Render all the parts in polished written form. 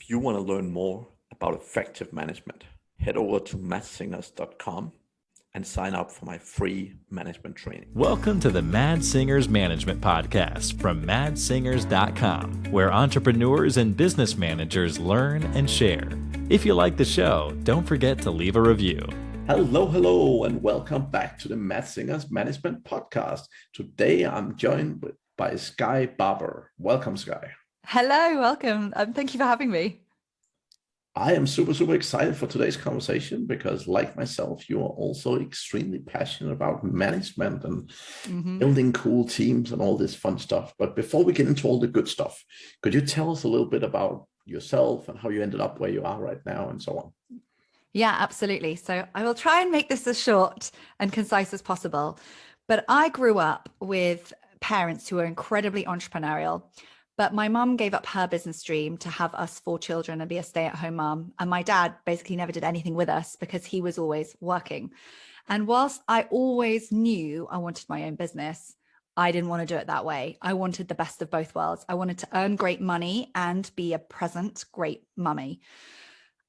If you want to learn more about effective management, head over to mattsingers.com and sign up for my free management training. Welcome to the Mad Singers Management Podcast from madsingers.com, where entrepreneurs and business managers learn and share. If you like the show, don't forget to leave a review. Hello, and welcome back to the Mad Singers Management Podcast. Today, I'm joined by Skye Barbour. Welcome, Skye. Hello, welcome. Thank you for having me. I am super excited for today's conversation because, like myself, you are also extremely passionate about management and building cool teams and all this fun stuff. But before we get into all the good stuff, could you tell us a little bit about yourself and how you ended up where you are right now and so on? Yeah, absolutely. So I will try and make this as short and concise as possible. But I grew up with parents who were incredibly entrepreneurial. But my mum gave up her business dream to have us 4 children and be a stay-at-home mum. And my dad basically never did anything with us because he was always working. And whilst I always knew I wanted my own business, I didn't want to do it that way. I wanted the best of both worlds. I wanted to earn great money and be a present, great mummy.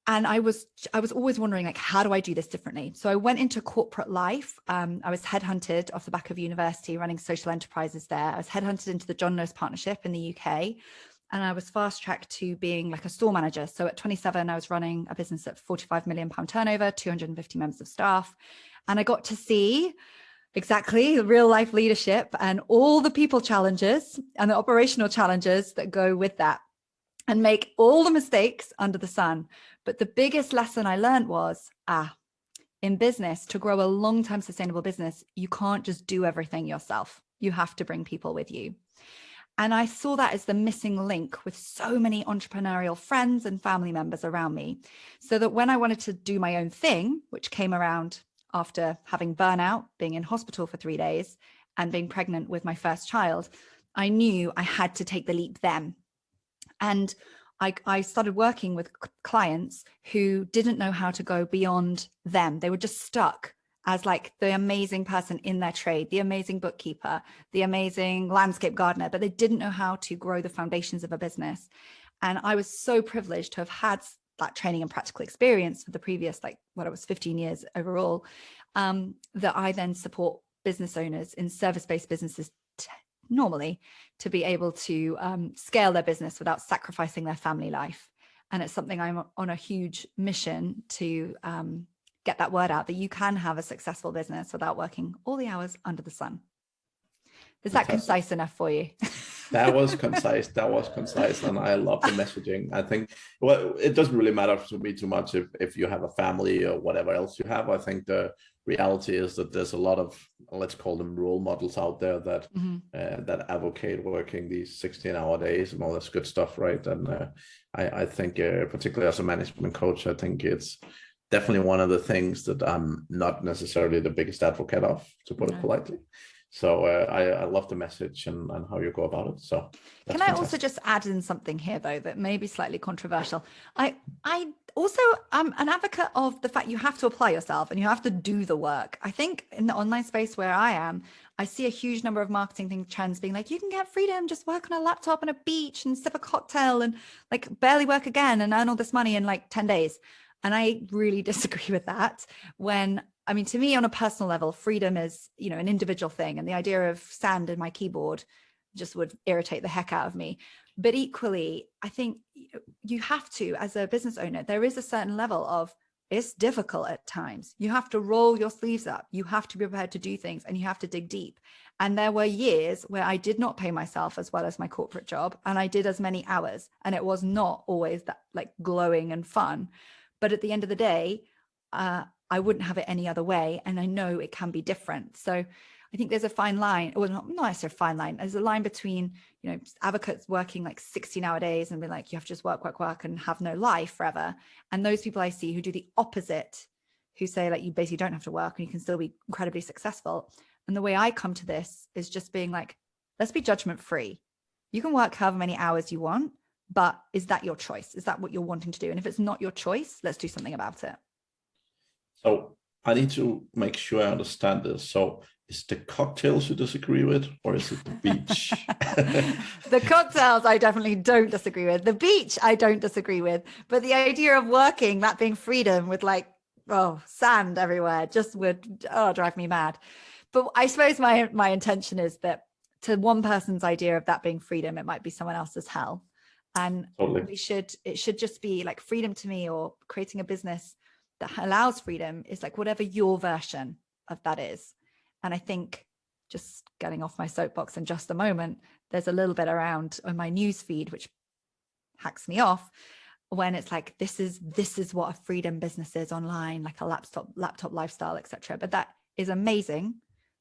And I was always wondering, like, how do I do this differently? So I went into corporate life. I was headhunted off the back of university, running social enterprises there. I was headhunted into the John Lewis Partnership in the UK. And I was fast tracked to being like a store manager. So at 27, I was running a business at £45 million turnover, 250 members of staff. And I got to see exactly the real life leadership and all the people challenges and the operational challenges that go with that, and make all the mistakes under the sun. But the biggest lesson I learned was, in business, to grow a long-term sustainable business, you can't just do everything yourself. You have to bring people with you. And I saw that as the missing link with so many entrepreneurial friends and family members around me. So that when I wanted to do my own thing, which came around after having burnout, being in hospital for 3 days, and being pregnant with my first child, I knew I had to take the leap then. And I started working with clients who didn't know how to go beyond them. They were just stuck as like the amazing person in their trade, the amazing bookkeeper, the amazing landscape gardener, but they didn't know how to grow the foundations of a business. And I was so privileged to have had that training and practical experience for the previous, it was 15 years overall, that I then support business owners in service-based businesses normally to be able to scale their business without sacrificing their family life. And it's something I'm on a huge mission to get that word out, that you can have a successful business without working all the hours under the sun. Is that concise enough for you? That was concise. And I love the messaging. I think, it doesn't really matter to me too much if you have a family or whatever else you have. I think the reality is that there's a lot of, let's call them role models out there that that advocate working these 16-hour days and all this good stuff, right? And I think, particularly as a management coach, I think it's definitely one of the things that I'm not necessarily the biggest advocate of, to put it politely. So I love the message and how you go about it. So can I also just add in something here, though, that may be slightly controversial? I also am an advocate of the fact you have to apply yourself and you have to do the work. I think in the online space where I am, I see a huge number of marketing trends being like, you can get freedom, just work on a laptop on a beach and sip a cocktail and like barely work again and earn all this money in like 10 days. And I really disagree with that. To me, on a personal level, freedom is, an individual thing. And the idea of sand in my keyboard just would irritate the heck out of me. But equally, I think you have to, as a business owner, there is a certain level of, it's difficult at times. You have to roll your sleeves up. You have to be prepared to do things and you have to dig deep. And there were years where I did not pay myself as well as my corporate job. And I did as many hours. And it was not always that like glowing and fun. But at the end of the day, I wouldn't have it any other way. And I know it can be different. So I think there's a fine line, or not necessarily a fine line. There's a line between, advocates working like 16-hour days and be like, you have to just work and have no life forever. And those people I see who do the opposite, who say like, you basically don't have to work and you can still be incredibly successful. And the way I come to this is just being like, let's be judgment free. You can work however many hours you want, but is that your choice? Is that what you're wanting to do? And if it's not your choice, let's do something about it. So I need to make sure I understand this. So is the cocktails you disagree with, or is it the beach? The cocktails I definitely don't disagree with. The beach I don't disagree with. But the idea of working, that being freedom with like, sand everywhere, just would drive me mad. But I suppose my intention is that to one person's idea of that being freedom, it might be someone else's hell. And Totally. it should just be like freedom to me, or creating a business that allows freedom is like whatever your version of that is. And I think, just getting off my soapbox in just a moment, there's a little bit around on my news feed, which hacks me off, when it's like, this is what a freedom business is online, like a laptop lifestyle, etc. But that is amazing.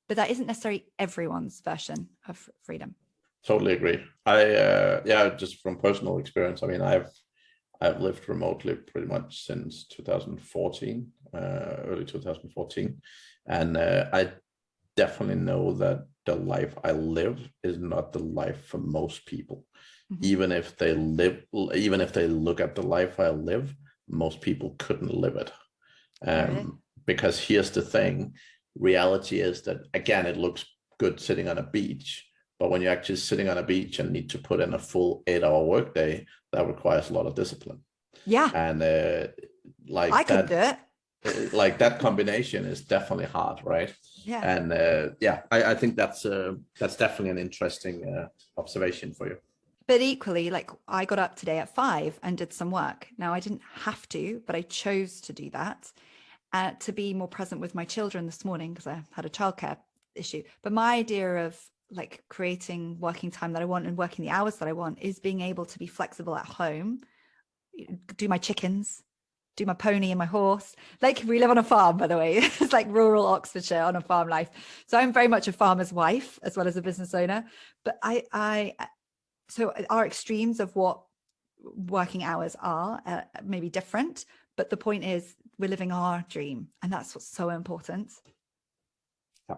But that isn't necessarily everyone's version of freedom. Totally agree. Just from personal experience, I mean, I've lived remotely pretty much since 2014, early 2014. And I definitely know that the life I live is not the life for most people. Mm-hmm. Even if they look at the life I live, most people couldn't live it. Really? Because here's the thing, reality is that, again, it looks good sitting on a beach, but when you're actually sitting on a beach and need to put in a full 8-hour workday, that requires a lot of discipline. Yeah. And I could do it. Like that combination is definitely hard, right? Yeah. And I think that's definitely an interesting observation for you. But equally, like, I got up today at 5 and did some work. Now, I didn't have to, but I chose to do that to be more present with my children this morning because I had a childcare issue. But my idea of like creating working time that I want and working the hours that I want is being able to be flexible at home, do my chickens, do my pony and my horse. Like, we live on a farm, by the way. It's like rural Oxfordshire on a farm life. So I'm very much a farmer's wife as well as a business owner. But so our extremes of what working hours are maybe different. But the point is, we're living our dream. And that's what's so important. Yeah.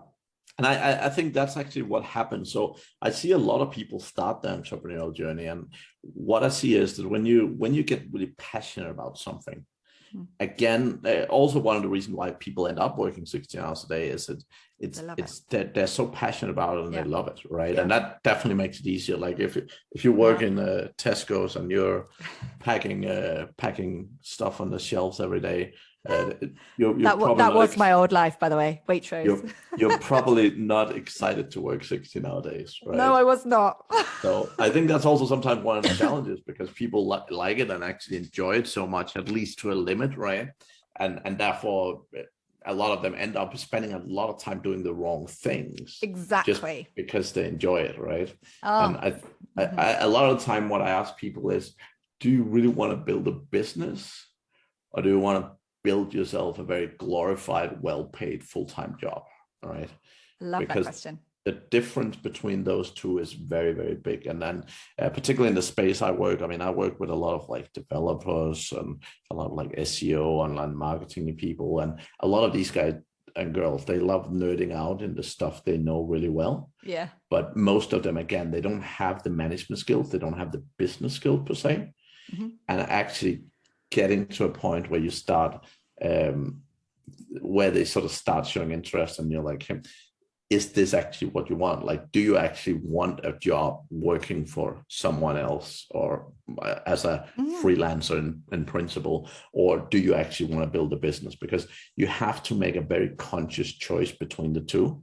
And I think that's actually what happens. So I see a lot of people start their entrepreneurial journey. And what I see is that when you get really passionate about something, again, also one of the reasons why people end up working 16 hours a day is that they're so passionate about it and they love it, right? Yeah. And that definitely makes it easier. Like if you work in Tesco's and you're packing stuff on the shelves every day, that was my old life, by the way, Waitrose. You're probably not excited to work 16-hour days, right? No, I was not. So I think that's also sometimes one of the challenges, because people like it and actually enjoy it so much, at least to a limit, right? And therefore, a lot of them end up spending a lot of time doing the wrong things. Exactly. Just because they enjoy it, right? Oh. And a lot of the time what I ask people is, do you really want to build a business, or do you want to build yourself a very glorified, well-paid full-time job? All right. Love that question. The difference between those two is very, very big. And then particularly in the space I work, I mean, I work with a lot of like developers and a lot of like SEO, online marketing people. And a lot of these guys and girls, they love nerding out in the stuff they know really well. Yeah. But most of them, again, they don't have the management skills. They don't have the business skills per se. Mm-hmm. And actually getting to a point where you start, where they sort of start showing interest, and you're like, hey, is this actually what you want? Like, do you actually want a job working for someone else, or as a freelancer in principle, or do you actually want to build a business? Because you have to make a very conscious choice between the two,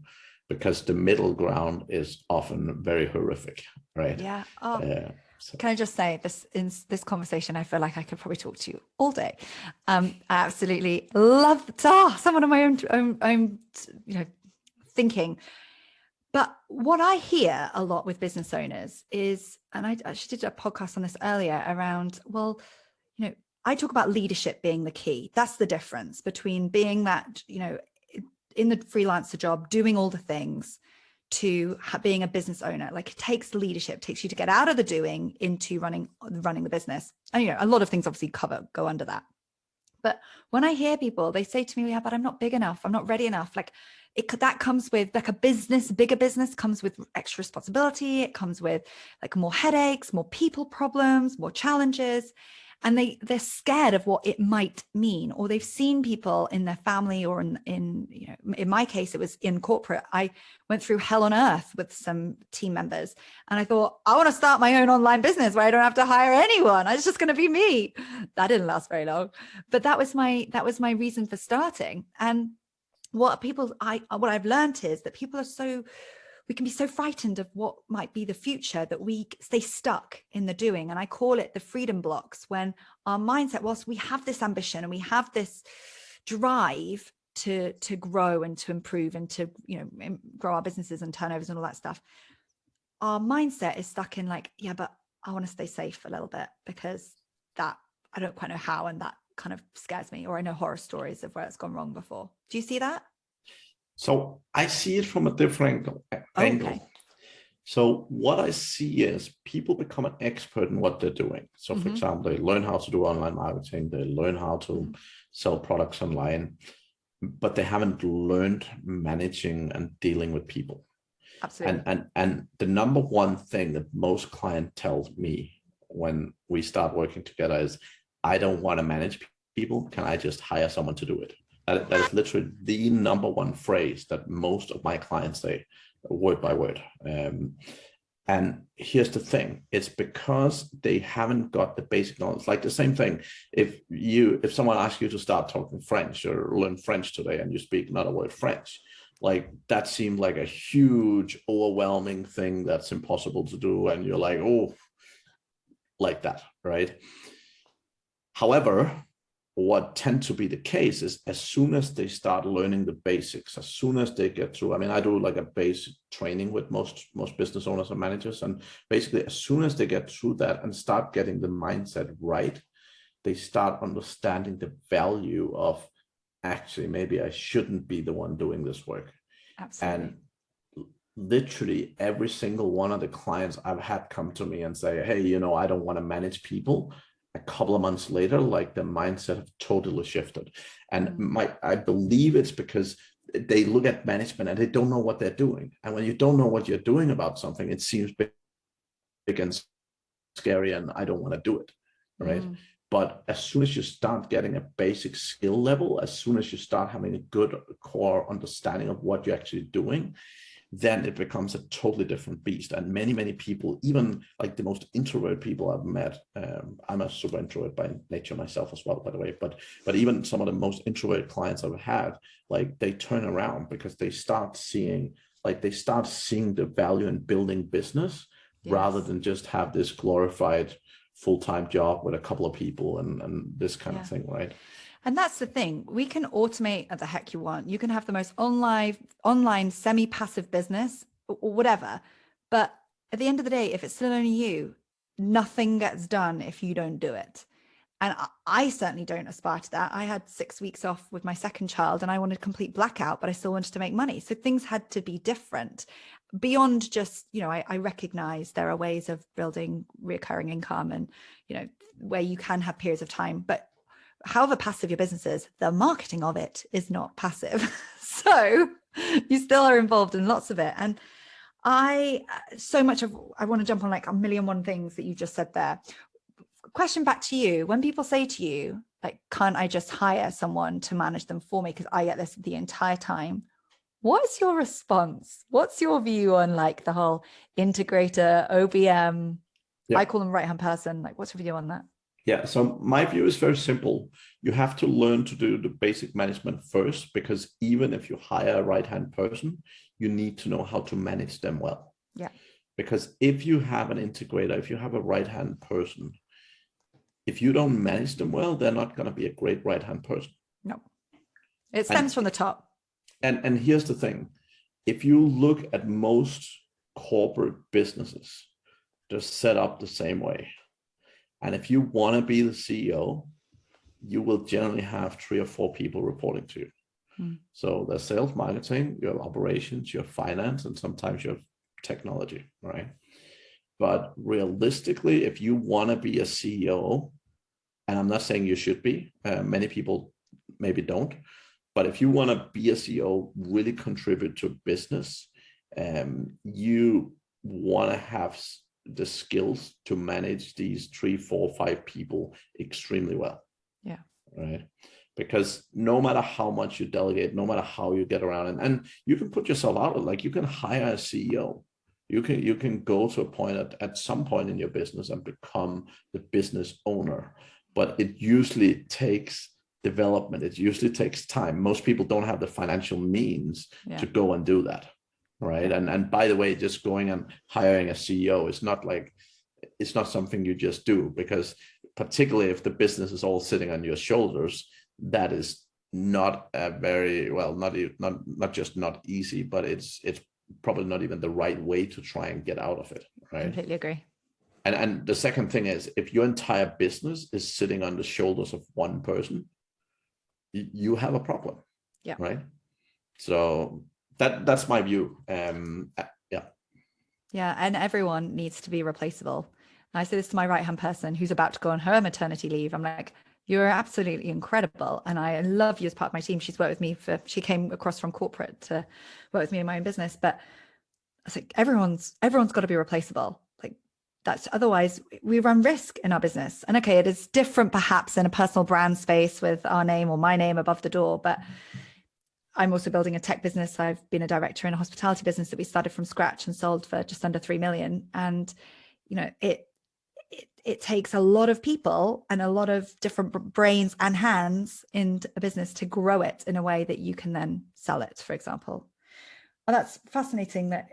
because the middle ground is often very horrific, right? Yeah. Can I just say this, in this conversation, I feel like I could probably talk to you all day. I absolutely love someone of my own thinking. But what I hear a lot with business owners is, and I actually did a podcast on this earlier around, I talk about leadership being the key. That's the difference between being that, in the freelancer job, doing all the things, to being a business owner. Like, it takes leadership, takes you to get out of the doing into running the business. And, a lot of things obviously go under that. But when I hear people, they say to me, yeah, but I'm not big enough. I'm not ready enough. Like, that comes with like bigger business comes with extra responsibility. It comes with like more headaches, more people problems, more challenges. and they're scared of what it might mean, or they've seen people in their family or in you know, in my case, it was in corporate. I went through hell on earth with some team members, and I thought, I want to start my own online business where I don't have to hire anyone. It's just going to be me. That didn't last very long, but that was my reason for starting. And what I've learned is that we can be so frightened of what might be the future that we stay stuck in the doing. And I call it the freedom blocks, when our mindset, whilst we have this ambition and we have this drive to grow and to improve and to, you know, grow our businesses and turnovers and all that stuff, our mindset is stuck in like, yeah, but I want to stay safe a little bit because that I don't quite know how, and that kind of scares me, or I know horror stories of where it's gone wrong before. Do you see that? So I see it from a different angle. Okay. So what I see is people become an expert in what they're doing. So for example, they learn how to do online marketing, they learn how to sell products online, but they haven't learned managing and dealing with people. Absolutely. And the number one thing that most clients tell me when we start working together is, I don't want to manage people. Can I just hire someone to do it? That is literally the number one phrase that most of my clients say, word by word. And here's the thing: it's because they haven't got the basic knowledge. Like the same thing, if someone asks you to start talking French or learn French today, and you speak not a word French, like that seemed like a huge, overwhelming thing that's impossible to do, and you're like, oh, like that, right? However, what tends to be the case is, as soon as they start learning the basics, as soon as they get through, I mean, I do like a basic training with most business owners and managers, and basically as soon as they get through that and start getting the mindset right, they start understanding the value of, actually, maybe I shouldn't be the one doing this work. Absolutely. And literally every single one of the clients I've had come to me and say, hey, you know, I don't want to manage people. A couple of months later, like the mindset have totally shifted. And I believe it's because they look at management and they don't know what they're doing. And when you don't know what you're doing about something, it seems big and scary, and I don't want to do it, right? But as soon as you start getting a basic skill level, as soon as you start having a good core understanding of what you're actually doing, then it becomes a totally different beast. And many people, even like the most introverted people I've met, I'm a super introvert by nature myself as well, by the way, but even some of the most introverted clients I've had, like they turn around because they start seeing the value in building business, rather than just have this glorified full-time job with a couple of people and this kind of thing, right? And that's the thing. We can automate at the heck you want. You can have the most online semi-passive business or whatever. But at the end of the day, if it's still only you, nothing gets done if you don't do it. And I certainly don't aspire to that. I had 6 weeks off with my second child and I wanted complete blackout, but I still wanted to make money. So things had to be different beyond just, you know, I recognize there are ways of building recurring income and, you know, where you can have periods of time, but however passive your business is, the marketing of it is not passive. So you still are involved in lots of it. And I want to jump on like a million and one things that you just said there. Question back to you. When people say to you, like, can't I just hire someone to manage them for me? Because I get this the entire time. What's your response? What's your view on like the whole integrator, OBM? Yeah. I call them right-hand person. Like, what's your view on that? Yeah, so my view is very simple. You have to learn to do the basic management first, because even if you hire a right-hand person, you need to know how to manage them well. Yeah. Because if you have an integrator, if you have a right-hand person, if you don't manage them well, they're not going to be a great right-hand person. No. It stems from the top. And here's the thing. If you look at most corporate businesses, they're set up the same way. And if you want to be the CEO, you will generally have 3 or 4 people reporting to you. So there's sales, marketing, you have operations, you have finance, and sometimes you have technology, right? But realistically, if you want to be a CEO, and I'm not saying you should be, many people maybe don't, but if you want to be a CEO, really contribute to business, you want to have the skills to manage these 3, 4, 5 people extremely well. Yeah. Right. Because no matter how much you delegate, no matter how you get around, and you can put yourself out, like you can hire a CEO. You can go to a point at some point in your business and become the business owner. But it usually takes development. It usually takes time. Most people don't have the financial means to go and do that. Right. And by the way, just going and hiring a CEO is not like, it's not something you just do, because particularly if the business is all sitting on your shoulders, that is not a very, well, not just not easy, but it's probably not even the right way to try and get out of it. Right. Completely agree. And the second thing is, if your entire business is sitting on the shoulders of one person, you have a problem. Yeah. Right. So that's my view. Yeah. And everyone needs to be replaceable. And I say this to my right-hand person who's about to go on her maternity leave. I'm like, you're absolutely incredible. And I love you as part of my team. She's worked with me she came across from corporate to work with me in my own business. But I was like, everyone's got to be replaceable. Like that's, otherwise we run risk in our business. And okay, it is different perhaps in a personal brand space with our name or my name above the door, but I'm also building a tech business. I've been a director in a hospitality business that we started from scratch and sold for just under 3 million. And, you know, it takes a lot of people and a lot of different brains and hands in a business to grow it in a way that you can then sell it, for example. Well, that's fascinating that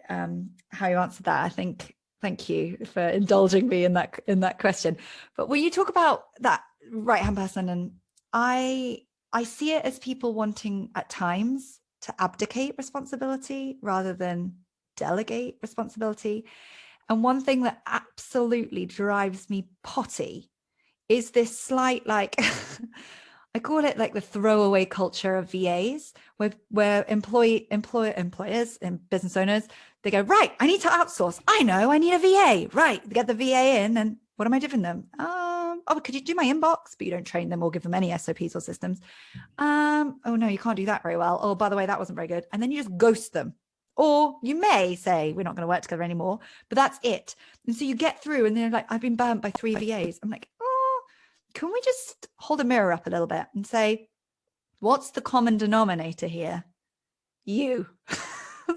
how you answered that. I think, thank you for indulging me in that question. But when you talk about that right-hand person, and I see it as people wanting at times to abdicate responsibility rather than delegate responsibility. And one thing that absolutely drives me potty is this slight, like, I call it like the throwaway culture of VAs, where employers and business owners, they go, right, I need to outsource. I know, I need a VA. Right, they get the VA in, and what am I giving them? Oh, could you do my inbox? But you don't train them or give them any SOPs or systems. Oh no, you can't do that very well. Oh, by the way, that wasn't very good. And then you just ghost them. Or you may say, we're not going to work together anymore, but that's it. And so you get through and they're like, I've been burnt by 3 VAs. I'm like, oh, can we just hold a mirror up a little bit and say, what's the common denominator here? You.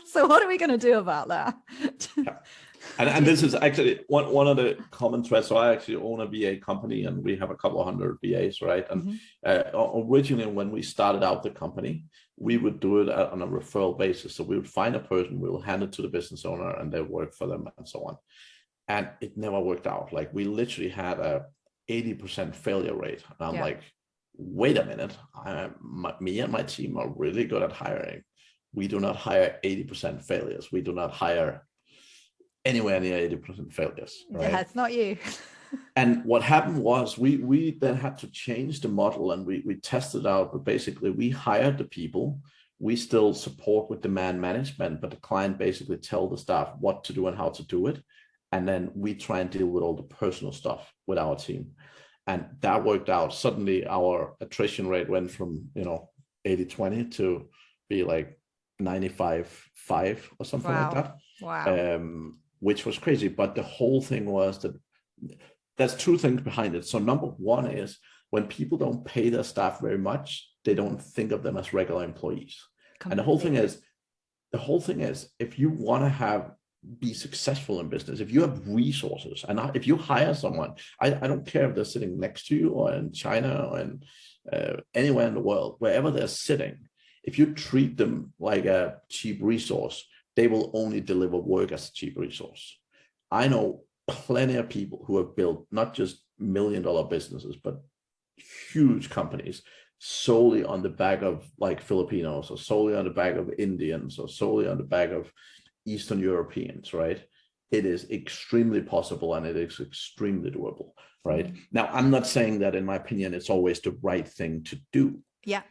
So what are we going to do about that? And this is actually one of the common threads. So I actually own a VA company, and we have a couple of hundred VAs, right? And originally, when we started out the company, we would do it on a referral basis. So we would find a person, we would hand it to the business owner, and they work for them and so on. And it never worked out. Like we literally had a 80% failure rate. And I'm like, wait a minute, me and my team are really good at hiring. We do not hire 80% failures. We do not hire anywhere near 80% failures. Right? Yeah, it's not you. And what happened was we then had to change the model, and we tested out, but basically we hired the people. We still support with demand management, but the client basically tell the staff what to do and how to do it. And then we try and deal with all the personal stuff with our team. And that worked out. Suddenly our attrition rate went from, 80-20 to be like 95-5 or something like that. Wow. Which was crazy. But the whole thing was that there's 2 things behind it. So number one is, when people don't pay their staff very much, they don't think of them as regular employees. Completely. And the whole thing is, if you want to be successful in business, if you have resources, and if you hire someone, I don't care if they're sitting next to you or in China or in anywhere in the world, wherever they're sitting, if you treat them like a cheap resource, they will only deliver work as a cheap resource. I know plenty of people who have built not just $1 million businesses, but huge companies solely on the back of like Filipinos, or solely on the back of Indians, or solely on the back of Eastern Europeans, right? It is extremely possible, and it is extremely doable, right? Now, I'm not saying that, in my opinion, it's always the right thing to do. Yeah.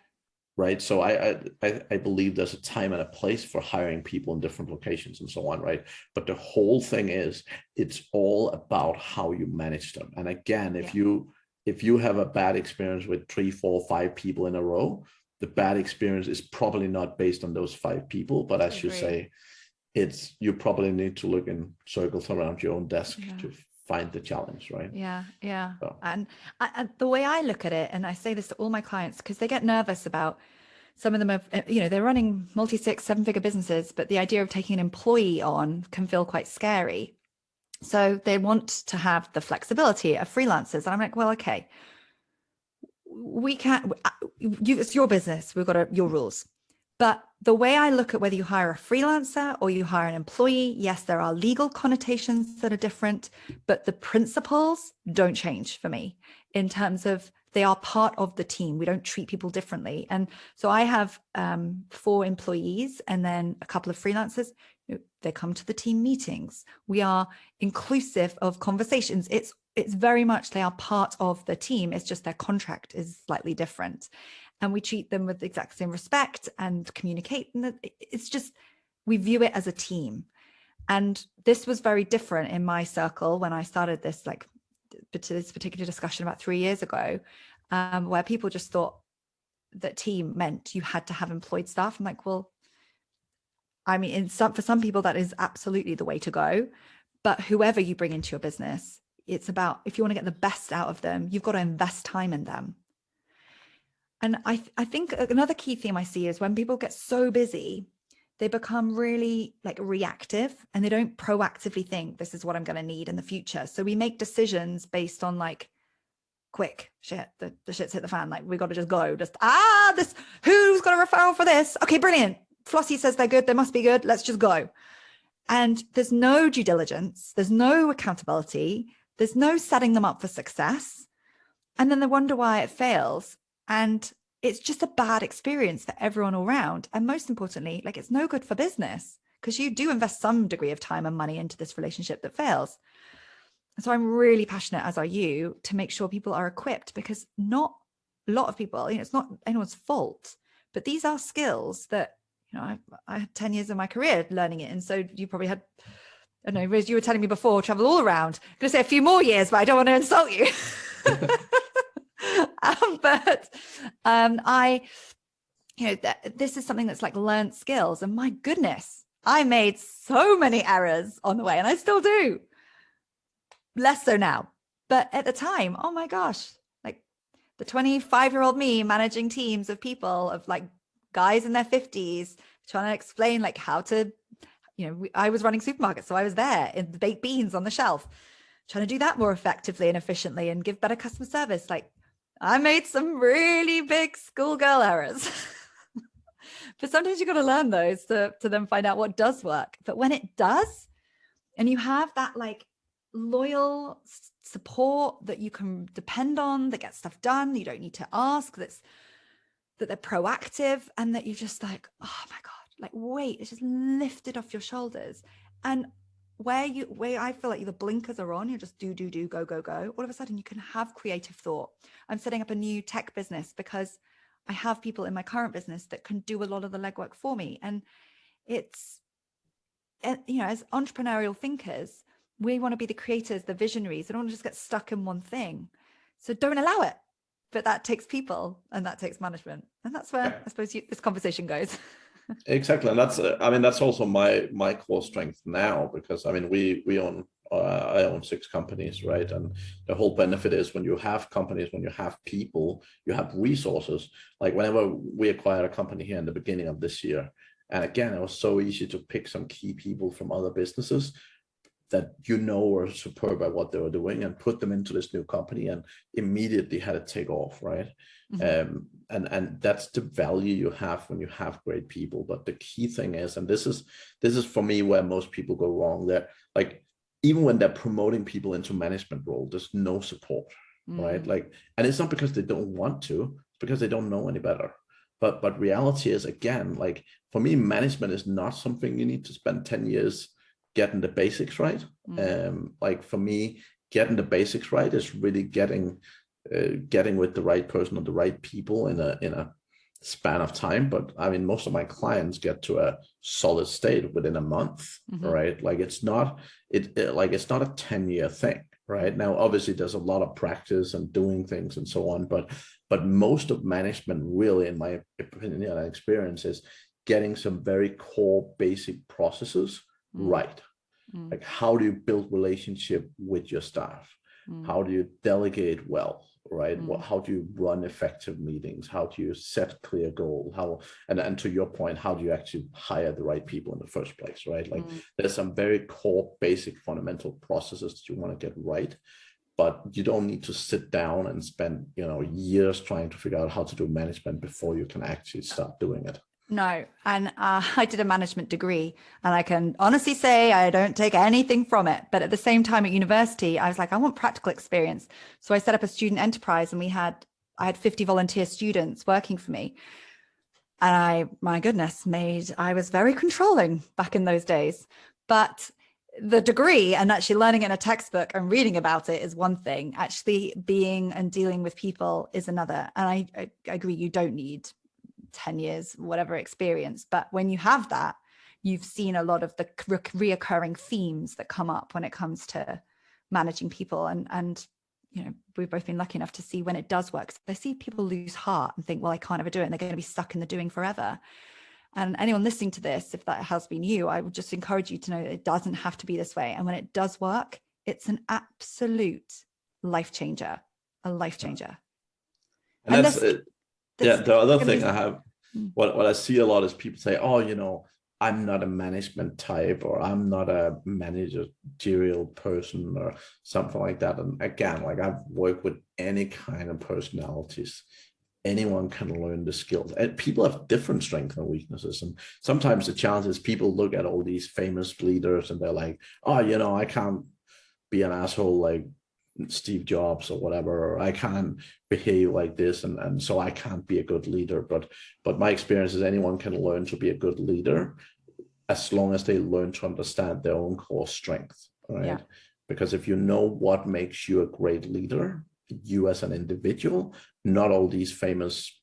Right. So I believe there's a time and a place for hiring people in different locations and so on. Right. But the whole thing is, it's all about how you manage them. And again, if you have a bad experience with 3, 4, 5 people in a row, the bad experience is probably not based on those 5 people, but as you say, you probably need to look in circles around your own desk to find the challenge, right? Yeah. So. And the way I look at it, and I say this to all my clients, because they get nervous about, some of them have, they're running multi-6, 7-figure businesses, but the idea of taking an employee on can feel quite scary. So they want to have the flexibility of freelancers. And I'm like, well, okay, we can't, it's your business. We've got your rules. But the way I look at whether you hire a freelancer or you hire an employee, yes, there are legal connotations that are different, but the principles don't change for me in terms of they are part of the team. We don't treat people differently. And so I have 4 employees and then a couple of freelancers. They come to the team meetings. We are inclusive of conversations. It's very much, they are part of the team. It's just their contract is slightly different. And we treat them with the exact same respect and communicate. And it's just, we view it as a team. And this was very different in my circle when I started this, this particular discussion about 3 years ago, where people just thought that team meant you had to have employed staff. I'm like, well, I mean, for some people, that is absolutely the way to go. But whoever you bring into your business, it's about, if you want to get the best out of them, you've got to invest time in them. And I think another key theme I see is when people get so busy, they become really reactive and they don't proactively think this is what I'm going to need in the future. So we make decisions based on quick shit, the shit's hit the fan. We got to just go, who's got a referral for this? Okay, brilliant. Flossie says they're good. They must be good. Let's just go. And there's no due diligence. There's no accountability. There's no setting them up for success. And then they wonder why it fails. And it's just a bad experience for everyone around. And most importantly, it's no good for business because you do invest some degree of time and money into this relationship that fails. So I'm really passionate, as are you, to make sure people are equipped, because not a lot of people, it's not anyone's fault, but these are skills that, I had 10 years of my career learning it. And so you probably had, I don't know, Riz, you were telling me before, travel all around. I'm going to say a few more years, but I don't want to insult you. This is something that's learned skills. And my goodness, I made so many errors on the way, and I still do. Less so now. But at the time, oh my gosh, the 25-year-old me managing teams of people, of guys in their 50s, trying to explain how to, I was running supermarkets. So I was there in the baked beans on the shelf, trying to do that more effectively and efficiently and give better customer service. I made some really big schoolgirl errors. But sometimes you got to learn those to then find out what does work. But when it does, and you have that loyal support that you can depend on, that gets stuff done, you don't need to ask, that they're proactive, and that you're just oh my God, weight is just lifted off your shoulders. And where I feel the blinkers are on, you're just do, go, all of a sudden you can have creative thought. I'm setting up a new tech business because I have people in my current business that can do a lot of the legwork for me. And it's, as entrepreneurial thinkers, we want to be the creators, the visionaries. I don't want to just get stuck in one thing. So don't allow it. But that takes people and that takes management. And that's where I suppose this conversation goes. Exactly. And that's also my core strength now, because we own, I own 6 companies, right? And the whole benefit is when you have companies, when you have people, you have resources. Whenever we acquired a company here in the beginning of this year, and again, it was so easy to pick some key people from other businesses that were superb at what they were doing and put them into this new company and immediately had it take off, right? Mm-hmm. And that's the value you have when you have great people. But the key thing is, and this is for me where most people go wrong, that even when they're promoting people into management role, there's no support, right? And it's not because they don't want to, it's because they don't know any better. But reality is, again, for me, management is not something you need to spend 10 years getting the basics right. For me, getting the basics right is really getting with the right person or the right people in a span of time. But most of my clients get to a solid state within a month, right? It's not a 10-year thing, right? Now, obviously, there's a lot of practice and doing things and so on, but most of management, really, in my opinion and experience, is getting some very core basic processes right. Like, how do you build relationship with your staff? How do you delegate well, right? How do you run effective meetings? How do you set clear goals? And to your point, how do you actually hire the right people in the first place, right? Like, there's some very core, basic, fundamental processes that you want to get right, but you don't need to sit down and spend, years trying to figure out how to do management before you can actually start doing it. No. And I did a management degree, and I can honestly say I don't take anything from it. But at the same time at university, I was like, I want practical experience. So I set up a student enterprise, and I had 50 volunteer students working for me. And my goodness, I was very controlling back in those days. But the degree and actually learning in a textbook and reading about it is one thing. Actually being and dealing with people is another. And I agree, you don't need 10 years, whatever experience. But when you have that, you've seen a lot of the reoccurring themes that come up when it comes to managing people. And we've both been lucky enough to see when it does work. So I see people lose heart and think, well, I can't ever do it. And they're going to be stuck in the doing forever. And anyone listening to this, if that has been you, I would just encourage you to know that it doesn't have to be this way. And when it does work, it's an absolute life changer, a life changer. And that's it. Yeah, the other thing I have, what I see a lot is people say, oh, I'm not a management type, or I'm not a managerial person, or something like that. And again, like, I've worked with any kind of personalities. Anyone can learn the skills, and people have different strengths and weaknesses. And sometimes the challenge is people look at all these famous leaders and they're like, oh, I can't be an asshole like Steve Jobs or whatever, or I can't behave like this, and so I can't be a good leader. But my experience is anyone can learn to be a good leader as long as they learn to understand their own core strength, right? Yeah. Because if you know what makes you a great leader, you as an individual, not all these famous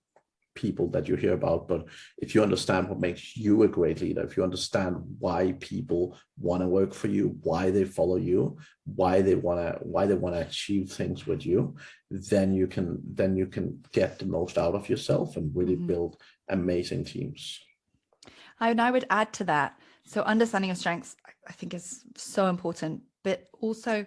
people that you hear about, but if you understand what makes you a great leader, if you understand why people want to work for you, why they follow you, why they want to achieve things with you, then you can get the most out of yourself and really build amazing teams. I would add to that. So understanding your strengths, I think, is so important, but also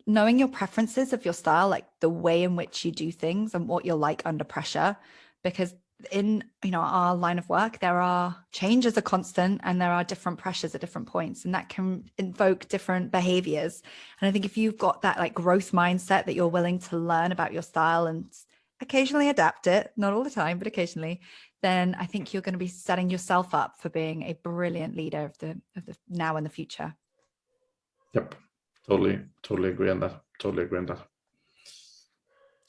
knowing your preferences of your style, like the way in which you do things and what you're like under pressure, because in our line of work, there are changes are constant, and there are different pressures at different points, and that can invoke different behaviors. And I think if you've got that like growth mindset, that you're willing to learn about your style and occasionally adapt it, not all the time, but occasionally, then I think you're going to be setting yourself up for being a brilliant leader of the now and the future. Yep. Totally agree on that.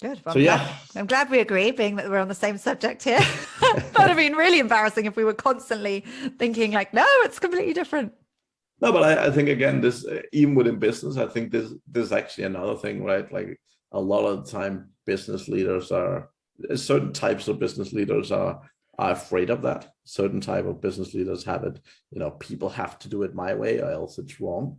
Good. Well, so I'm glad we agree, being that we're on the same subject here. That would have been really embarrassing if we were constantly thinking like, no, it's completely different. No, but I think, again, this, even within business, I think this is actually another thing, right? Like, a lot of the time, certain types of business leaders are afraid of that. Certain type of business leaders have it, people have to do it my way or else it's wrong.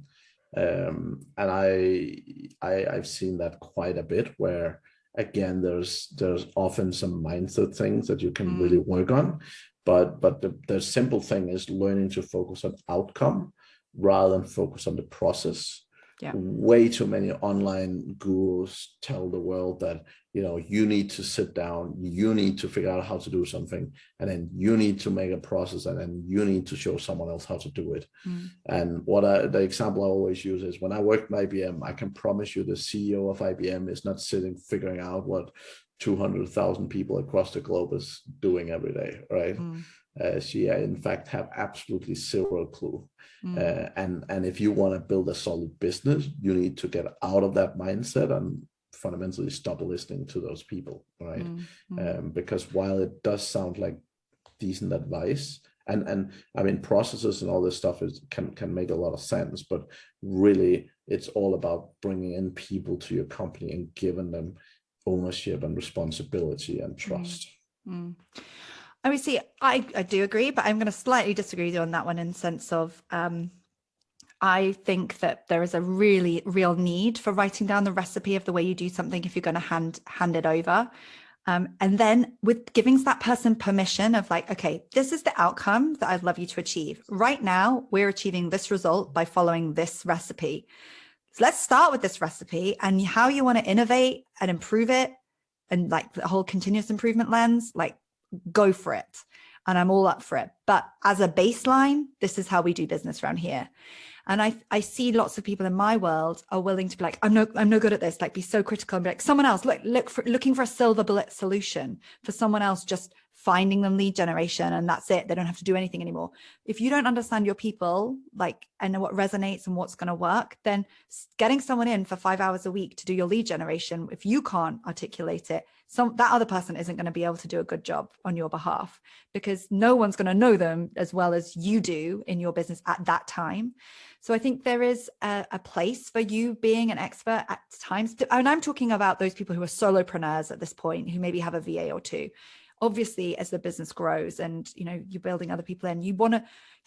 And I've seen that quite a bit, where, again, there's often some mindset things that you can really work on, but the simple thing is learning to focus on outcome rather than focus on the process. Yeah. Way too many online gurus tell the world that, you need to sit down, you need to figure out how to do something, and then you need to make a process, and then you need to show someone else how to do it. And the example I always use is, when I worked in IBM, I can promise you the CEO of IBM is not sitting figuring out what 200,000 people across the globe is doing every day, right? She, in fact, have absolutely zero clue. And if you want to build a solid business, you need to get out of that mindset and fundamentally stop listening to those people, right? Because while it does sound like decent advice, and I mean, processes and all this stuff can make a lot of sense, but really it's all about bringing in people to your company and giving them ownership and responsibility and trust. Obviously, I do agree, but I'm going to slightly disagree with you on that one, in the sense of I think that there is a really real need for writing down the recipe of the way you do something if you're going to hand it over. And then with giving that person permission of like, okay, this is the outcome that I'd love you to achieve. Right now, we're achieving this result by following this recipe. So let's start with this recipe and how you want to innovate and improve it. And like the whole continuous improvement lens, like go for it. And I'm all up for it. But as a baseline, this is how we do business around here. And I see lots of people in my world are willing to be like, I'm no good at this, like be so critical and be like, someone else, looking for a silver bullet solution for someone else, just finding them lead generation and that's it. They don't have to do anything anymore. If you don't understand your people, like, and what resonates and what's going to work, then getting someone in for 5 hours a week to do your lead generation, if you can't articulate it, that other person isn't going to be able to do a good job on your behalf, because no one's going to know them as well as you do in your business at that time. So I think there is a place for you being an expert at times. And I'm talking about those people who are solopreneurs at this point, who maybe have a VA or two. Obviously, as the business grows and, you know, you're building other people in, you want to,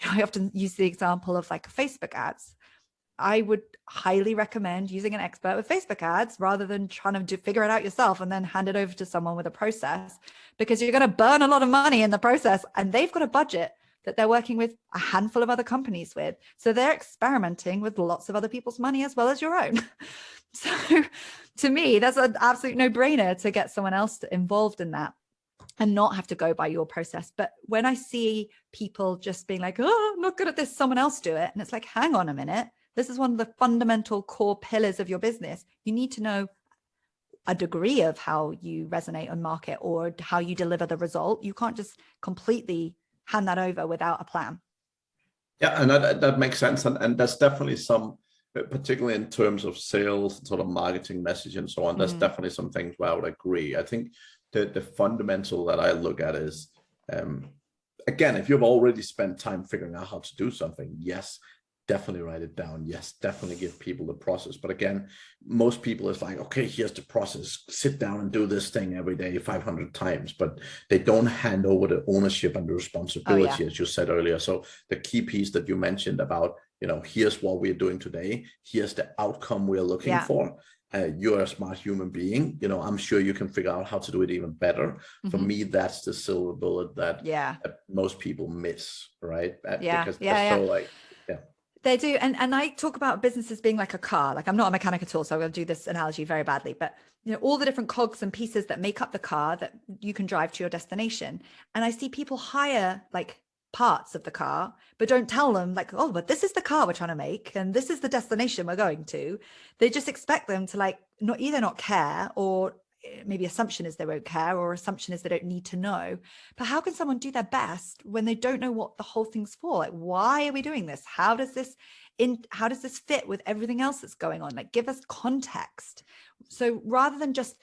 I often use the example of like Facebook ads. I would highly recommend using an expert with Facebook ads rather than trying to figure it out yourself and then hand it over to someone with a process, because you're going to burn a lot of money in the process, and they've got a budget that they're working with a handful of other companies with. So they're experimenting with lots of other people's money as well as your own. So to me, that's an absolute no-brainer to get someone else involved in that and not have to go by your process. But when I see people just being like, oh, I'm not good at this, someone else do it. And it's like, hang on a minute. This is one of the fundamental core pillars of your business. You need to know a degree of how you resonate on market or how you deliver the result. You can't just completely hand that over without a plan. Yeah, and that makes sense. And there's definitely some, particularly in terms of sales, sort of marketing message and so on, there's definitely some things where I would agree. I think the fundamental that I look at is, again, if you've already spent time figuring out how to do something, yes, definitely write it down. Yes, definitely give people the process. But again, most people is like, okay, here's the process. Sit down and do this thing every day 500 times, but they don't hand over the ownership and the responsibility, as you said earlier. So the key piece that you mentioned about, you know, here's what we're doing today. Here's the outcome we're looking for. You're a smart human being. You know, I'm sure you can figure out how to do it even better. For me, that's the silver bullet that most people miss, right? Because they're so like, they do. And I talk about businesses being like a car. Like, I'm not a mechanic at all, so I'm going to do this analogy very badly. But, you know, all the different cogs and pieces that make up the car that you can drive to your destination. And I see people hire like parts of the car, but don't tell them like, oh, but this is the car we're trying to make and this is the destination we're going to. They just expect them to like not care, or maybe assumption is they won't care, or assumption is they don't need to know. But how can someone do their best when they don't know what the whole thing's for? Like, why are we doing this? How does this fit with everything else that's going on? Like, give us context. So rather than just,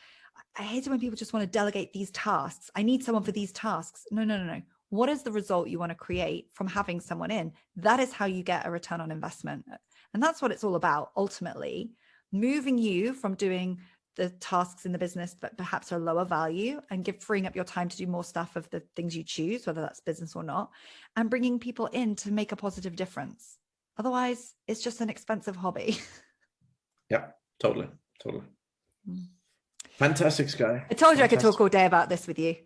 I hate it when people just want to delegate these tasks. I need someone for these tasks. No. What is the result you want to create from having someone in? That is how you get a return on investment. And that's what it's all about, ultimately, moving you from doing the tasks in the business but perhaps are lower value, and freeing up your time to do more stuff of the things you choose, whether that's business or not, and bringing people in to make a positive difference. Otherwise, it's just an expensive hobby. Yeah, totally. Fantastic, Skye. I told you I could talk all day about this with you.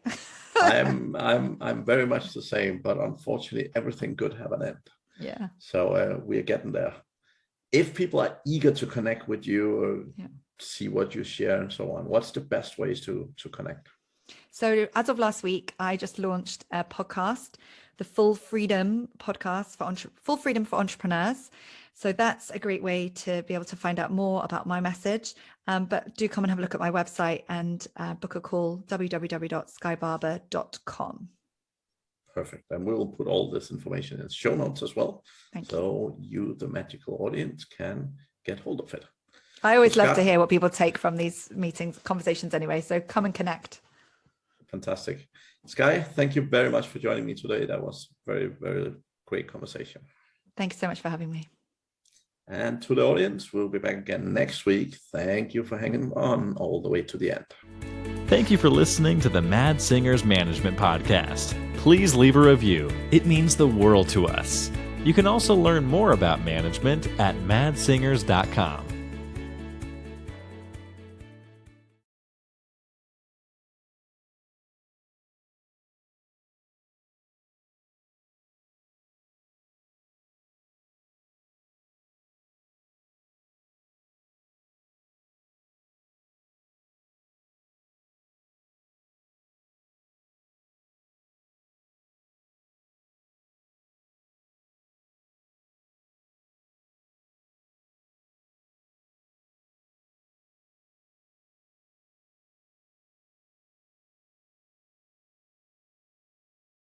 I'm very much the same, but unfortunately, everything good have an end. Yeah. So we are getting there. If people are eager to connect with you or see what you share and so on, what's the best ways to connect? So as of last week, I just launched a podcast, the Full Freedom podcast Full Freedom for Entrepreneurs. So that's a great way to be able to find out more about my message. But do come and have a look at my website and book a call, www.skyebarbour.com. Perfect. And we will put all this information in show notes as well. Thank you. You, the magical audience, can get hold of it. I always love to hear what people take from these meetings, conversations anyway. So come and connect. Fantastic. Skye, thank you very much for joining me today. That was very, very great conversation. Thank you so much for having me. And to the audience, we'll be back again next week. Thank you for hanging on all the way to the end. Thank you for listening to the Mad Singers Management Podcast. Please leave a review. It means the world to us. You can also learn more about management at madsingers.com.